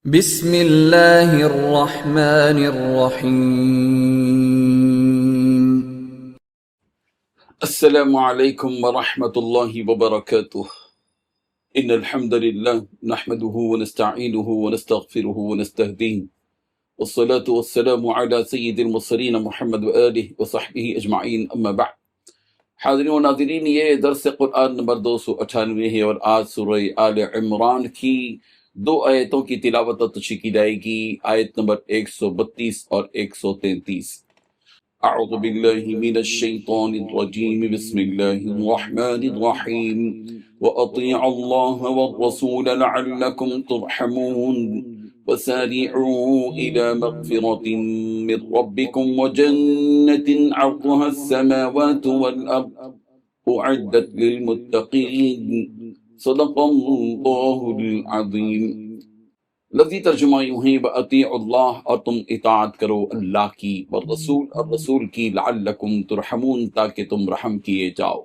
بسم اللہ الرحمن الرحیم۔ السلام علیکم ورحمۃ اللہ وبرکاتہ۔ ان الحمد للہ نحمده ونستعینه ونستغفره ونستهدیه والصلاة والسلام على سید المرسلین محمد وآلہ وصحبہ اجمعین، اما بعد۔ حاضرین و ناظرین، یہ درس قرآن نمبر 298 ہے اور آج سورہ آل عمران کی دو آیتوں کی تلاوت اور تشریح کی جائے گی، آیت نمبر 132 اور 133۔ اعوذ باللہ من الشیطان الرجیم، بسم اللہ الرحمن الرحیم، وَأَطِيعُوا اللَّهَ وَالرَّسُولَ لَعَلَّكُمْ تُرْحَمُونَ وَسَارِعُوا إِلَى مَغْفِرَةٍ مِّن رَّبِّكُمْ وَجَنَّةٍ عَرْضُهَا السَّمَاوَاتُ وَالْأَرْضُ أُعِدَّتْ لِلْمُتَّقِينَ، صدق اللہ العظیم۔ لفظی ترجمہ یوں ہے، وَأَطِيعُوا اللَّهَ، اور تم اطاعت کرو اللہ کی، والرسول، اور رسول کی، لعلکم ترحمون، تاکہ تم رحم کیے جاؤ،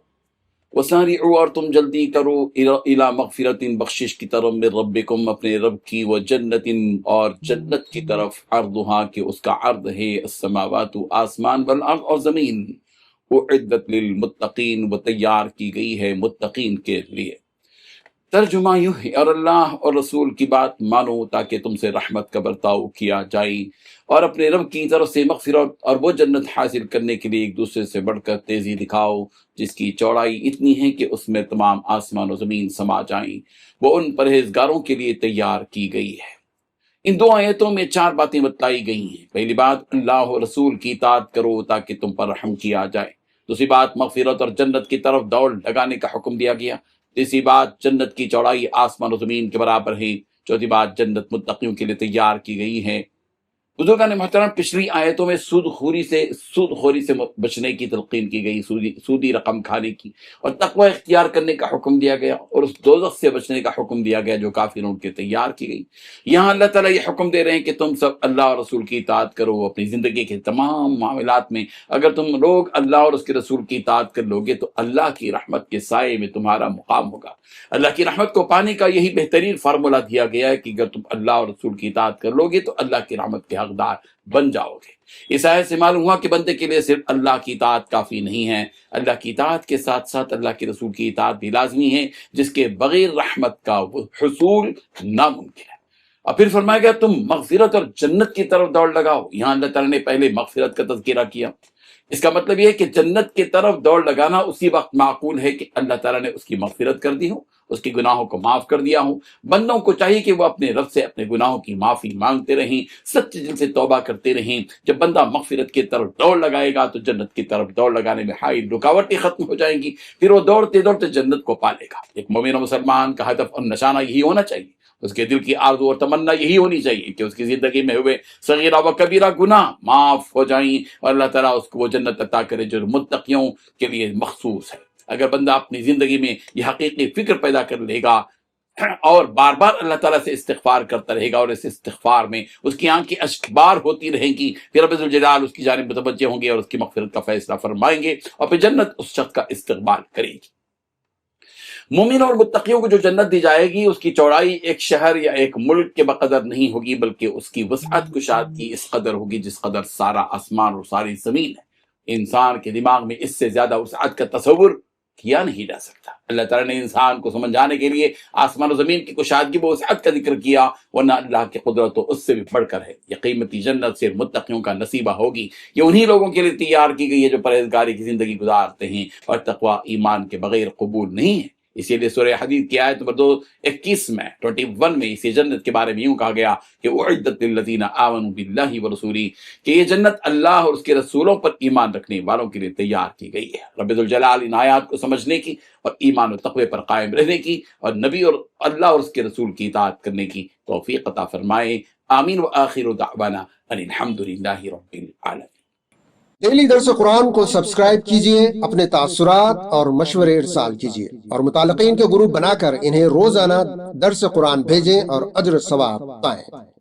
وسارعوا، اور تم جلدی کرو، الی مغفرت، بخشش کی طرف، من ربکم، اپنے رب کی، وجنت، اور جنت کی طرف، عرضها، کہ اس کا عرض ہے، السماوات، آسمان، والارض، اور زمین، اعدت للمتقین، وہ تیار کی گئی ہے متقین کے لیے۔ ترجمہ یوں ہے، اور اللہ اور رسول کی بات مانو تاکہ تم سے رحمت کا برتاؤ کیا جائے، اور اپنے رب کی طرف سے مغفرت اور وہ جنت حاصل کرنے کے لیے ایک دوسرے سے بڑھ کر تیزی دکھاؤ، جس کی چوڑائی اتنی ہے کہ اس میں تمام آسمان و زمین سما جائیں، وہ ان پرہیزگاروں کے لیے تیار کی گئی ہے۔ ان دو آیتوں میں 4 باتیں بتلائی گئی ہیں۔ پہلی بات، اللہ اور رسول کی اطاعت کرو تاکہ تم پر رحم کیا جائے۔ دوسری بات، مغفرت اور جنت کی طرف دوڑ لگانے کا حکم دیا گیا۔ تیسری بات، جنت کی چوڑائی آسمان و زمین کے برابر ہے۔ چوتھی بات، جنت متقیوں کے لیے تیار کی گئی ہے۔ بزرگان محترم، پچھلی آیتوں میں سود خوری سے بچنے کی تلقین کی گئی، سودی رقم کھانے کی، اور تقوی اختیار کرنے کا حکم دیا گیا، اور اس دوزخ سے بچنے کا حکم دیا گیا جو کافروں کے تیار کی گئی۔ یہاں اللہ تعالیٰ یہ حکم دے رہے ہیں کہ تم سب اللہ اور رسول کی اطاعت کرو اپنی زندگی کے تمام معاملات میں۔ اگر تم لوگ اللہ اور اس کے رسول کی اطاعت کر لو گے تو اللہ کی رحمت کے سائے میں تمہارا مقام ہوگا۔ اللہ کی رحمت کو پانے کا یہی بہترین فارمولہ دیا گیا ہے کہ اگر تم اللہ اور رسول کی اطاعت کر لو گے تو اللہ کی رحمت کے حقدار بن جاؤ گے۔ اس آیت سے معلوم ہوا کہ بندے کے لیے صرف اللہ کی اطاعت کافی نہیں ہے، اللہ کی اطاعت کے ساتھ ساتھ اللہ کے رسول کی اطاعت بھی لازمی ہے، جس کے بغیر رحمت کا حصول ناممکن ہے۔ اور پھر فرمایا گیا تم مغفرت اور جنت کی طرف دوڑ لگاؤ۔ یہاں اللہ تعالیٰ نے پہلے مغفرت کا تذکرہ کیا۔ اس کا مطلب یہ ہے کہ جنت کی طرف دوڑ لگانا اسی وقت معقول ہے کہ اللہ تعالیٰ نے اس کی مغفرت کر دی ہو، اس کے گناہوں کو معاف کر دیا ہو۔ بندوں کو چاہیے کہ وہ اپنے رب سے اپنے گناہوں کی معافی مانگتے رہیں، سچے دل سے توبہ کرتے رہیں۔ جب بندہ مغفرت کی طرف دوڑ لگائے گا تو جنت کی طرف دوڑ لگانے میں حائل رکاوٹیں ختم ہو جائیں گی، پھر وہ دوڑتے دوڑتے جنت کو پا لے گا۔ ایک مومن و مسلمان کا ہدف اور نشانہ یہی ہونا چاہیے، اس کے دل کی آرزو اور تمنا یہی ہونی چاہیے کہ اس کی زندگی میں ہوئے صغیرہ و کبیرہ گناہ معاف ہو جائیں اور اللہ تعالیٰ اس کو وہ جنت عطا کرے جو متقیوں کے لیے مخصوص ہے۔ اگر بندہ اپنی زندگی میں یہ حقیقی فکر پیدا کر لے گا اور بار بار اللہ تعالیٰ سے استغفار کرتا رہے گا، اور اس استغفار میں اس کی آنکھیں اشکبار ہوتی رہیں گی، پھر رب ذوالجلال اس کی جانب متوجہ ہوں گے اور اس کی مغفرت کا فیصلہ فرمائیں گے، اور پھر جنت اس شخص کا استقبال کرے گی۔ مومن اور متقیوں کو جو جنت دی جائے گی اس کی چوڑائی ایک شہر یا ایک ملک کے بقدر نہیں ہوگی، بلکہ اس کی وسعت کشادگی اس قدر ہوگی جس قدر سارا آسمان اور ساری زمین ہے۔ انسان کے دماغ میں اس سے زیادہ وسعت کا تصور کیا نہیں جا سکتا۔ اللہ تعالیٰ نے انسان کو سمجھانے کے لیے آسمان و زمین کی کشادگی و وسعت کا ذکر کیا، ورنہ اللہ کی قدرت تو اس سے بھی بڑھ کر ہے۔ یہ قیمتی جنت صرف متقیوں کا نصیبہ ہوگی، یہ انہی لوگوں کے لیے تیار کی گئی ہے جو پرہیزگاری کی زندگی گزارتے ہیں اور تقوی ایمان کے بغیر قبول نہیں ہے۔ اسی لیے سورہ حدید کی آیت نمبر 21 میں 21 میں اسی جنت کے بارے میں یوں کہا گیا کہ اعدت للذین آمنوا باللہ ورسولہ، کہ یہ جنت اللہ اور اس کے رسولوں پر ایمان رکھنے والوں کے لیے تیار کی گئی ہے۔ رب ذوالجلال ان آیات کو سمجھنے کی اور ایمان و تقوی پر قائم رہنے کی اور نبی اور اللہ اور اس کے رسول کی اطاعت کرنے کی توفیق عطا فرمائے۔ آمین۔ وآخر دعوانا ان الحمد للہ رب العالمین۔ ڈیلی درس قرآن کو سبسکرائب کیجئے، اپنے تاثرات اور مشورے ارسال کیجئے، اور متعلقین کے گروپ بنا کر انہیں روزانہ درس قرآن بھیجیں اور اجر ثواب پائیں۔